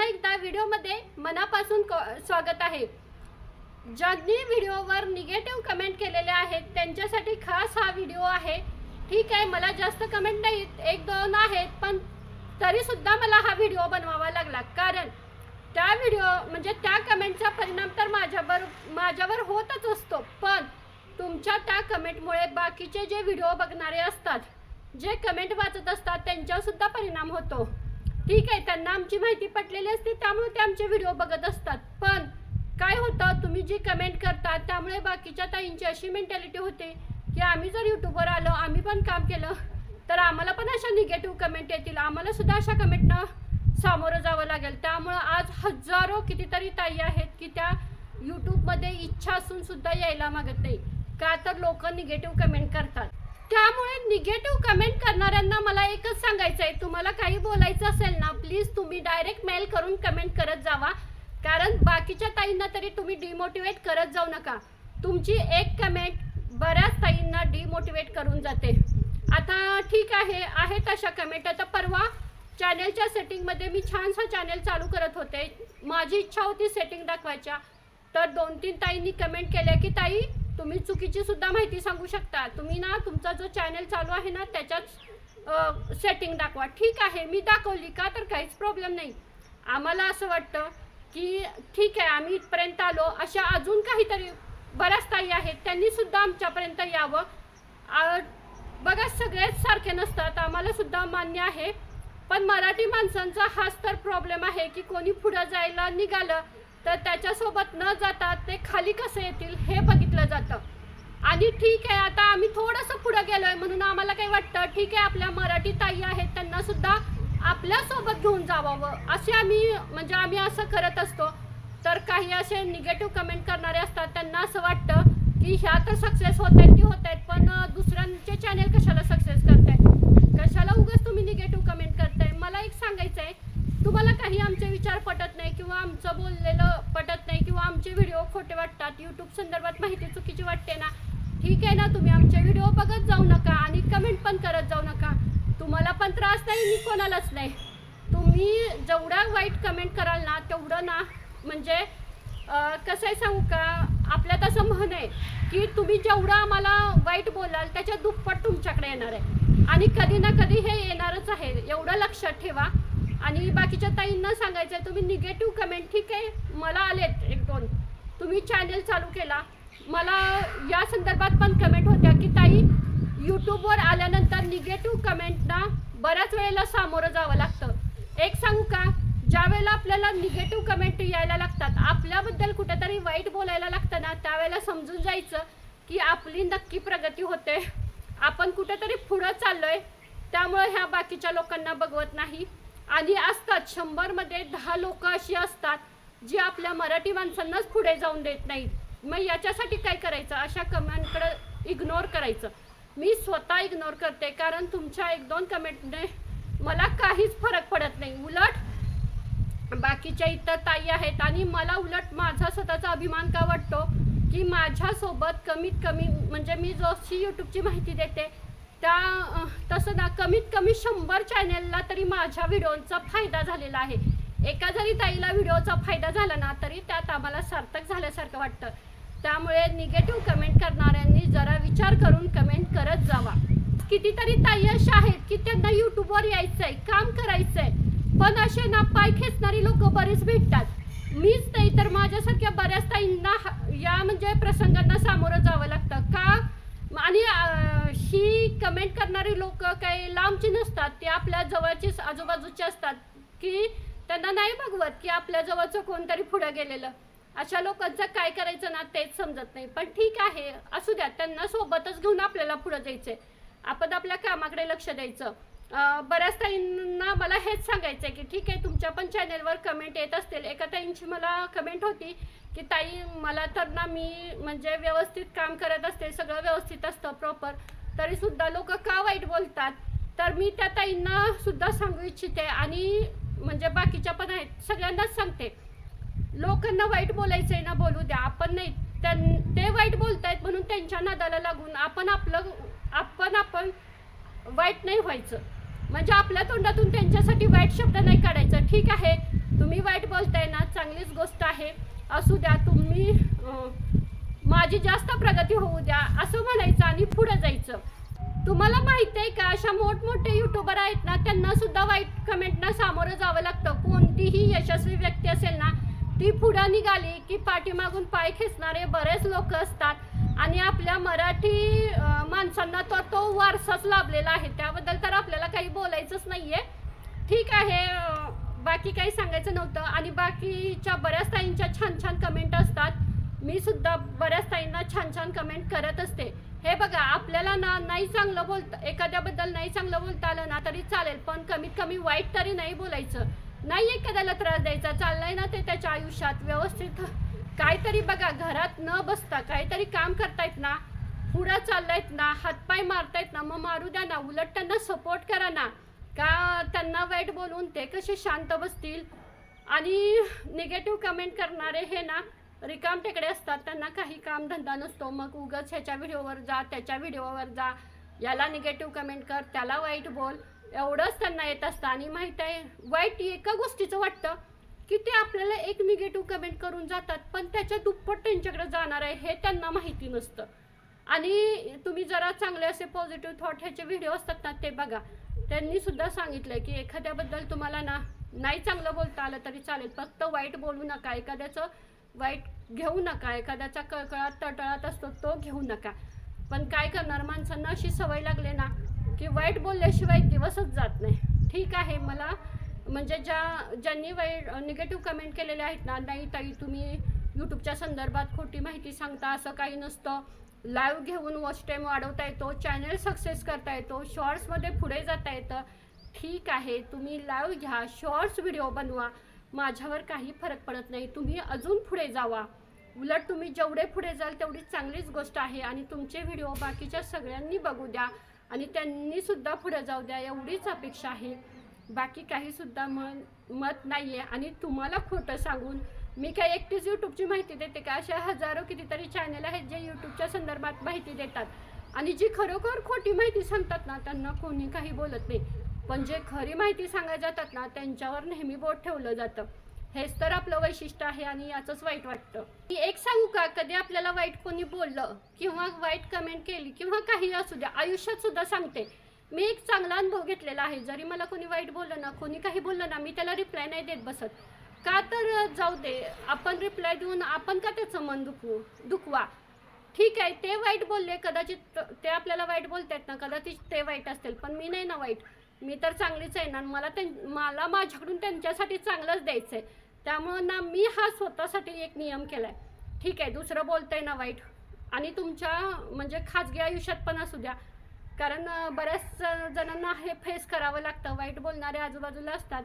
पुन्हा एकदा व्हिडिओमध्ये मनापासून स्वागत आहे। ज्यांनी व्हिडिओवर निगेटिव्ह कमेंट केलेले आहेत त्यांच्यासाठी खास हा व्हिडिओ आहे। ठीक आहे, मला जास्त कमेंट नाही, एक दोन आहेत, पण तरी सुद्धा मला हा व्हिडिओ बनवावा लागला, कारण त्या व्हिडिओ म्हणजे त्या कमेंटचा परिणाम तर माझ्यावर होतच असतो, पण तुमच्या त्या कमेंटमुळे बाकीचे जे व्हिडिओ बघणारे असतात, जे कमेंट वाचत असतात, त्यांच्यावर सुद्धा परिणाम होतो। ठीक आहे, त्यांना आमची माहिती पटलेली असते, त्यामुळे ते आमचे व्हिडिओ बघत असतात, पण काय होतं, तुम्ही जी कमेंट करता त्यामुळे बाकीच्या ताईंची अशी मेंटॅलिटी होते की आम्ही जर यूट्यूबवर आलो, आम्ही पण काम केलं तर आम्हाला पण अशा निगेटिव्ह कमेंट येतील, आम्हाला सुद्धा अशा कमेंटनं सामोरं जावं लागेल। त्यामुळे आज हजारो कितीतरी ताई आहेत की त्या यूट्यूबमध्ये इच्छा असून सुद्धा यायला मागत नाही, का तर लोक निगेटिव्ह कमेंट करतात। त्यामुळे निगेटिव्ह कमेंट करणाऱ्यांना मला एकच सांगायचं आहे, तुम्हाला काही बोलायचं असेल ना, प्लीज तुम्ही डायरेक्ट मेल करून कमेंट करत जावा, कारण बाकीच्या ताईंना तरी तुम्ही डिमोटिवेट करत जाऊ नका। तुमची एक कमेंट बऱ्याच ताईंना डिमोटिवेट करून जाते। आता ठीक आहे तशा कमेंट। आता परवा चॅनलच्या सेटिंगमध्ये मी छानसा चॅनल चालू करत होते, माझी इच्छा होती सेटिंग दाखवायच्या, तर 2-3 ताईंनी कमेंट केल्या की ताई तुम्ही चुकीची सुद्धा माहिती सांगू शकता, तुम्ही ना तुमचा जो चॅनल चालू आहे ना त्याच्यात सेटिंग दाखवा। ठीक आहे, मी दाखवली, का तर काहीच प्रॉब्लेम नाही। आम्हाला असं वाटतं की ठीक आहे, आम्ही इथपर्यंत आलो, अशा अजून काहीतरी बऱ्याच ताई आहेत, त्यांनी सुद्धा आमच्यापर्यंत यावं। बघा, सगळेच सारखे नसतात, आम्हाला सुद्धा मान्य आहे, पण मराठी माणसांचा हाच तर प्रॉब्लेम आहे की कोणी पुढे जायला निघालं तर त्याच्यासोबत न जाता ते खाली कसं येतील हे बघितलं जातं। आणि ठीक आहे, आता आम्ही थोडंसं पुढे गेलोय म्हणून आम्हाला काही वाटतं ठीक आहे, आपल्या मराठी ताई आहेत त्यांना सुद्धा आपल्यासोबत घेऊन जावावं, असे आम्ही असं करत असतो। तर काही असे निगेटिव्ह कमेंट करणारे असतात, त्यांना असं वाटतं की ह्या तर सक्सेस होत आहेत, पण दुसऱ्यांचे चॅनल कशाला सक्सेस करतायत, कशाला उगाच तुम्ही निगेटिव्ह कमेंट करताय। मला एक सांगायचं आहे, तुम्हाला काही आमचे विचार पटत नाही किंवा आमचं बोललेलं पटत नाही किंवा आमचे व्हिडिओ खोटे वाटतात, यूट्यूब संदर्भात माहिती चुकीची वाटते ना, ठीक आहे ना, तुम्ही आमचे व्हिडिओ बघत जाऊ नका आणि कमेंट पण करत जाऊ नका, तुम्हाला पण त्रास नाही, मी कोणालाच नाही। तुम्ही जेवढा वाईट कमेंट कराल ना तेवढं ना, म्हणजे कसं आहे सांगू का, आपल्यात असं म्हण आहे की तुम्ही जेवढं आम्हाला वाईट बोलाल त्याच्या दुप्पट तुमच्याकडे येणार आहे, आणि कधी ना कधी हे येणारच आहे, एवढं लक्षात ठेवा। आणि बाकीच्या ताईंना सांगायचं आहे, तुम्ही निगेटिव्ह कमेंट, ठीक आहे, मला आलेत 1-2, तुम्ही चॅनल चालू केला, मला या संदर्भात पण कमेंट होत्या की ताई यूट्यूबवर आल्यानंतर निगेटिव्ह कमेंटना बऱ्याच वेळेला सामोरं जावं लागतं। एक सांगू का, ज्या वेळेला आपल्याला निगेटिव्ह कमेंट यायला लागतात, आपल्याबद्दल कुठेतरी वाईट बोलायला लागतं ना, त्यावेळेला समजून जायचं की आपली नक्की प्रगती होते, आपण कुठेतरी पुढं चाललोय, त्यामुळे ह्या बाकीच्या लोकांना बघवत नाही। आणि असतात 100 मध्ये 10 लोक अशी असतात जी आपल्या मराठी माणसांनाच पुढे जाऊन देत नाहीत। मग याच्यासाठी काय करायचं, अशा कमेंटकडे इग्नोर करायचं। मी स्वतः इग्नोर करते, कारण तुमच्या 1-2 कमेंटने मला काहीच फरक पडत नाही, उलट बाकीच्या इतर ताई आहेत, आणि मला उलट माझा स्वतःचा अभिमान का वाटतो की माझ्यासोबत कमीत कमी, म्हणजे मी जशी यूट्यूबची माहिती देते तसं ना, कमीत कमी 100 चॅनलला तरी माझ्या व्हिडिओचा फायदा झालेला आहे। एका जरी ताईला व्हिडिओचा फायदा झाला ना तरी त्यात आम्हाला सार्थक झाल्यासारखं वाटतं। त्यामुळे निगेटिव्ह कमेंट करणाऱ्यांनी जरा विचार करून कमेंट करत जावा। कितीतरी ताई अशा आहेत की त्यांना यूट्यूबवर यायचं आहे, काम करायचं आहे, पण असे ना पाय खेचणारी लोक बरेच भेटतात। मीच नाही तर माझ्यासारख्या बऱ्याच ताईंना या म्हणजे प्रसंगांना सामोरं जावं लागतं का, आणि ही कमेंट करणारी लोक काही लांबची नसतात, ते आपल्या जवळचीच आजूबाजूचे असतात की त्यांना नाही बघवत की आपल्या जवळचं कोणतरी पुढे गेलेलं। अशा लोकांचं काय करायचं ना तेच समजत नाही, पण ठीक आहे, असू द्या, त्यांना सोबतच घेऊन आपल्याला पुढे जायचंय, आपण आपल्या कामाकडे लक्ष द्यायचं। बऱ्याच ताईंना मला हेच सांगायचं आहे की ठीक आहे, तुमच्या पण चॅनलवर कमेंट येत असतील। एका ताईंची मला कमेंट होती की ताई मला तर ना, मी म्हणजे व्यवस्थित काम करत असते, सगळं व्यवस्थित असतं प्रॉपर, तरी सुद्धा लोक का वाईट बोलतात। तर मी त्या ताईंना सुद्धा सांगू इच्छिते, आणि म्हणजे बाकीच्या पण आहेत, सगळ्यांनाच सांगते, लोकांना वाईट बोलायचं आहे ना, बोलू द्या, आपण नाही, ते वाईट बोलतायत म्हणून त्यांच्या नादाला लागून आपण वाईट नाही व्हायचं, म्हणजे आपल्या तोंडातून त्यांच्यासाठी वाईट शब्द नाही काढायचं। ठीक आहे, तुम्ही वाईट चांगलीच गोष्ट आहे. असू द्या, तुम्ही माझी जास्त प्रगती होऊ द्या असं म्हणायचं आणि पुढे जायचं. तुम्हाला माहिती आहे का, अशा मोठमोठे युट्यूबर आहेत ना, त्यांना सुद्धा वाईट कमेंटना सामोरं जावं लागतं. कोणतीही यशस्वी व्यक्ती असेल ना, ती पुढे निघाली की पाठीमागून पाय खेचणारे बरेच लोक असतात आणि आपल्या मराठी माणसांना तर तो वारसाच लाभलेला आहे. त्याबद्दल तर आपल्याला काही बोलायचंच नाहीये. ठीक आहे, बाकी काही सांगायचं नव्हतं. आणि बाकीच्या बऱ्याच ताईंच्या छान छान कमेंट असतात. मी सुद्धा बऱ्याच ताईंना छान छान कमेंट करत असते. हे बघा, आपल्याला ना नाही चांगलं बोलता, एखाद्याबद्दल नाही चांगलं बोलता आलं ना तरी चालेल, पण कमीत कमी वाईट तरी नाही बोलायचं. नाही एखाद्याला त्रास द्यायचा. चाललंय ना ते त्याच्या आयुष्यात व्यवस्थित काहीतरी बघा, घरात न बसता काहीतरी काम करतायत ना, पुढं चाललायत ना, हातपाय मारतायत ना, मग मारू द्या ना. उलट त्यांना सपोर्ट करा ना. का त्यांना वाईट बोलून ते कसे शांत बसतील. आणि निगेटिव्ह कमेंट करणारे हे ना रिकाम टेकडे असतात. त्यांना काही काम धंदा नसतो. मग उगाच ह्याच्या व्हिडिओवर जा, त्याच्या व्हिडिओवर जा, याला निगेटिव्ह कमेंट कर, त्याला वाईट बोल, एवढंच त्यांना येत असतं. आणि माहीत आहे, वाईट एका गोष्टीचं वाटतं की ते आपल्याला एक निगेटिव्ह कमेंट करून जातात, पण त्याच्या दुप्पट त्यांच्याकडे जाणार आहे हे त्यांना माहिती नसतं. आणि तुम्ही जरा चांगले असे पॉझिटिव्ह थॉट ह्याचे व्हिडिओ असतात ना, ते बघा. त्यांनी सुद्धा सांगितलंय की एखाद्याबद्दल तुम्हाला ना नाही चांगलं बोलता आलं तरी चालेल, फक्त वाईट बोलू नका, एखाद्याचं वाईट घेऊ नका, एखाद्याचा कळकळात तळतळात असतो तो घेऊ नका. पण काय करणार, माणसांना अशी सवय लागली ना की वाईट बोलल्याशिवाय दिवसच जात नाही. ठीक आहे, मला म्हणजे ज्यांनी वाईट निगेटिव्ह कमेंट केलेले आहेत ना, नाही ताई तुम्ही यूट्यूबच्या संदर्भात खोटी माहिती सांगता, असं काही नसतं, लाईव्ह घेऊन वॉच टाईम वाढवता येतो, चॅनल सक्सेस करता येतो, शॉर्ट्समध्ये पुढे जाता येतं. ठीक आहे, तुम्ही लाईव्ह घ्या, शॉर्ट्स व्हिडिओ बनवा, माझ्यावर काही फरक पडत नाही. तुम्ही अजून पुढे जावा. उलट तुम्ही जेवढे पुढे जाल तेवढी चांगलीच गोष्ट आहे. आणि तुमचे व्हिडिओ बाकीच्या सगळ्यांनी बघू द्या आणि त्यांनी सुद्धा पुढे जाऊ द्या, एवढीच अपेक्षा आहे. बाकी काही सुद्धा मत नाही आहे. आणि तुम्हाला खोटं सांगून मी काय एकटीच यूट्यूबची माहिती देते का? अशा हजारो कितीतरी चॅनल आहेत जे यूट्यूबच्या संदर्भात माहिती देतात. आणि जी खरोखर खोटी माहिती सांगतात ना, त्यांना कोणी काही बोलत नाही. पण जे खरी माहिती सांगायला जातात ना, त्यांच्यावर नेहमी बोट ठेवलं जातं. हेच तर आपलं वैशिष्ट्य आहे आणि याचंच वाईट वाटतं. मी एक सांगू का, कधी आपल्याला वाईट कोणी बोललं किंवा वाईट कमेंट केली किंवा काही असू द्या, आयुष्यात सुद्धा सांगते, मी एक चांगला अनुभव घेतलेला आहे. जरी मला कोणी वाईट बोललं ना, कोणी काही बोललं ना, मी त्याला रिप्लाय नाही देत बसत. का तर जाऊ दे, आपण रिप्लाय देऊन आपण का त्याचं मन दुखवा. ठीक आहे, ते वाईट बोलले, कदाचित ते आपल्याला वाईट बोलतायत ना, कदाचित ते वाईट असतील, पण मी नाही ना वाईट. मी तर चांगलीच आहे ना. मला माझ्याकडून त्यांच्यासाठी चांगलंच द्यायचं आहे. त्यामुळं ना मी हा स्वतःसाठी एक नियम केला आहे. ठीक आहे, दुसरं बोलतंय ना वाईट, आणि तुमच्या म्हणजे खाजगी आयुष्यात पण असू द्या, कारण बऱ्याच जणांना हे फेस करावं लागतं. वाईट बोलणारे आजूबाजूला असतात.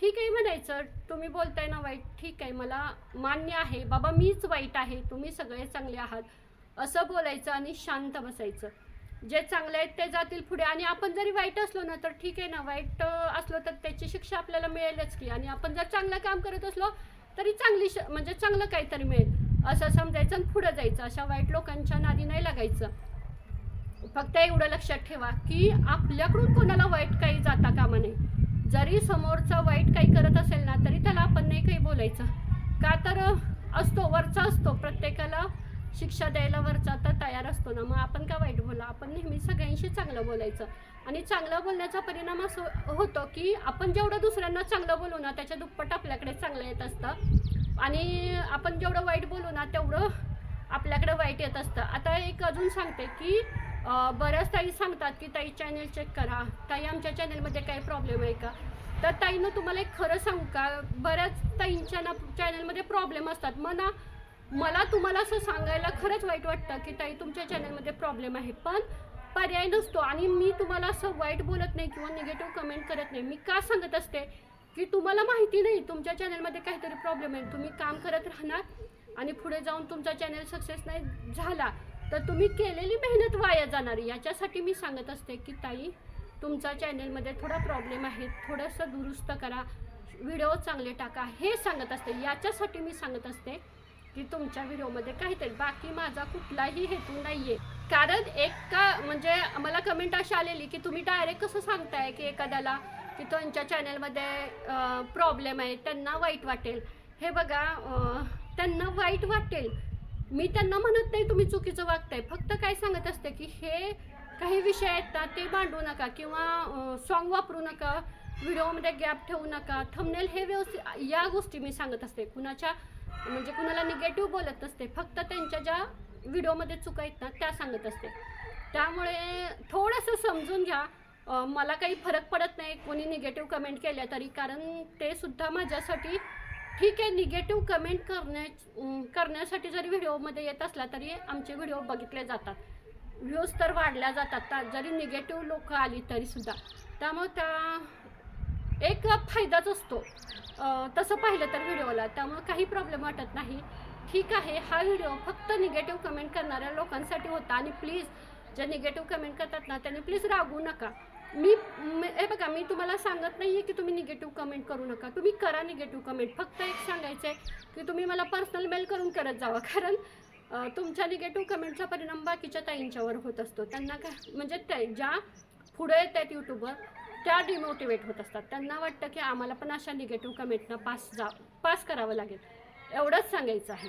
ठीक आहे म्हणायचं, तुम्ही बोलताय ना वाईट, ठीक आहे, मला मान्य आहे बाबा, मीच वाईट आहे, तुम्ही सगळे चांगले आहात, असं बोलायचं आणि शांत बसायचं. जे चांगले आहेत ते जातील पुढे. आणि आपण जरी वाईट असलो ना तर ठीक आहे ना, वाईट असलो तर त्याची शिक्षा आपल्याला मिळेलच की. आणि आपण जर चांगलं काम करत असलो तरी म्हणजे चांगलं काहीतरी मिळेल असं समजायचं आणि पुढे जायचं. अशा वाईट लोकांच्या नादी नाही लागायचं. फक्त एवढं लक्षात ठेवा की आपल्याकडून कोणाला वाईट काही जाता कामा नये. जरी समोरचा वाईट काही करत असेल ना, तरी त्याला आपण नाही काही बोलायचं. का तर असतो, वरचा असतो, प्रत्येकाला शिक्षा द्यायला वरचा तर तयार असतो ना. मग आपण का वाईट बोला, आपण नेहमी सगळ्यांशी चांगलं बोलायचं. आणि चांगलं बोलण्याचा परिणाम असं होतो की आपण जेवढं दुसऱ्यांना चांगलं बोलू ना, त्याच्या दुप्पट आपल्याकडे चांगलं येत असतं. आणि आपण जेवढं वाईट बोलू ना, तेवढं आपल्याकडे वाईट येत असतं. आता एक अजून सांगते की बऱ्याच ताई सांगतात की ताई चॅनल चेक करा, ताई आमच्या चॅनलमध्ये काही प्रॉब्लेम आहे का. तर ताईनं तुम्हाला एक खरं सांगू का, बऱ्याच ताईंच्या ना चॅनलमध्ये प्रॉब्लेम असतात. मला तुम्हाला असं सांगायला खरंच वाईट वाटतं की ताई तुमच्या चॅनलमध्ये प्रॉब्लेम आहे, पण पर्याय नसतो. आणि मी तुम्हाला असं वाईट बोलत नाही किंवा निगेटिव्ह कमेंट करत नाही. मी का सांगत असते की तुम्हाला माहिती नाही तुमच्या चॅनलमध्ये काहीतरी प्रॉब्लेम आहे, तुम्ही काम करत राहणार आणि पुढे जाऊन तुमचा चॅनल सक्सेस नाही झाला तर तुम्ही केलेली मेहनत वाया जाणार. याच्यासाठी मी सांगत असते की ताई तुमच्या चॅनलमध्ये थोडा प्रॉब्लेम आहे, थोडंसं दुरुस्त करा, व्हिडिओ चांगले टाका, हे सांगत असते. याच्यासाठी मी सांगत असते की तुमच्या व्हिडिओमध्ये काहीतरी, बाकी माझा कुठलाही हेतू नाही आहे. कारण म्हणजे मला कमेंट अशी आलेली की तुम्ही डायरेक्ट कसं सांगताय की एखाद्याला की त्यांच्या चॅनलमध्ये प्रॉब्लेम आहे, त्यांना वाईट वाटेल. हे बघा त्यांना वाईट वाटेल, मी त्यांना म्हणत नाही तुम्ही चुकीचं वागताय, फक्त काय सांगत असते की हे काही विषय आहेत ना ते मांडू नका किंवा सॉन्ग वापरू नका, व्हिडिओमध्ये गॅप ठेवू नका, थंबनेल हे व्यवस्थित, या गोष्टी मी सांगत असते. कुणाच्या म्हणजे कुणाला निगेटिव्ह बोलत नसते, फक्त त्यांच्या ज्या व्हिडिओमध्ये चुका आहेत ना त्या सांगत असते. त्यामुळे थोडंसं समजून घ्या. मला काही फरक पडत नाही कोणी निगेटिव्ह कमेंट केल्या तरी, कारण ते सुद्धा माझ्यासाठी ठीक आहे. निगेटिव्ह कमेंट करण्यासाठी जरी व्हिडिओमध्ये येत असला तरी आमचे व्हिडिओ बघितले जातात, व्ह्यूज तर वाढल्या जातात जरी निगेटिव्ह लोक आली तरीसुद्धा. त्यामुळे त्या एक फायदाच असतो तसं पाहिलं तर व्हिडिओला, त्यामुळे काही प्रॉब्लेम वाटत नाही. ठीक आहे, हा व्हिडिओ फक्त निगेटिव्ह कमेंट करणाऱ्या लोकांसाठी होता. आणि प्लीज जे निगेटिव्ह कमेंट करतात ना त्यांनी प्लीज रागवू नका. हे बघा, मी तुम्हाला सांगत नाही आहे की तुम्ही निगेटिव्ह कमेंट करू नका, तुम्ही करा निगेटिव्ह कमेंट. फक्त एक सांगायचं आहे की तुम्ही मला पर्सनल मेल करून करत जावा, कारण तुमच्या निगेटिव्ह कमेंटचा परिणाम बाकीच्या ताईंच्यावर होत असतो. त्यांना काय म्हणजे ते ज्या पुढे येत आहेत यूट्यूबवर त्या डिमोटिवेट होत असतात, त्यांना वाटतं की आम्हाला पण अशा निगेटिव्ह कमेंटना पास करावं लागेल. एवढंच सांगायचं आहे.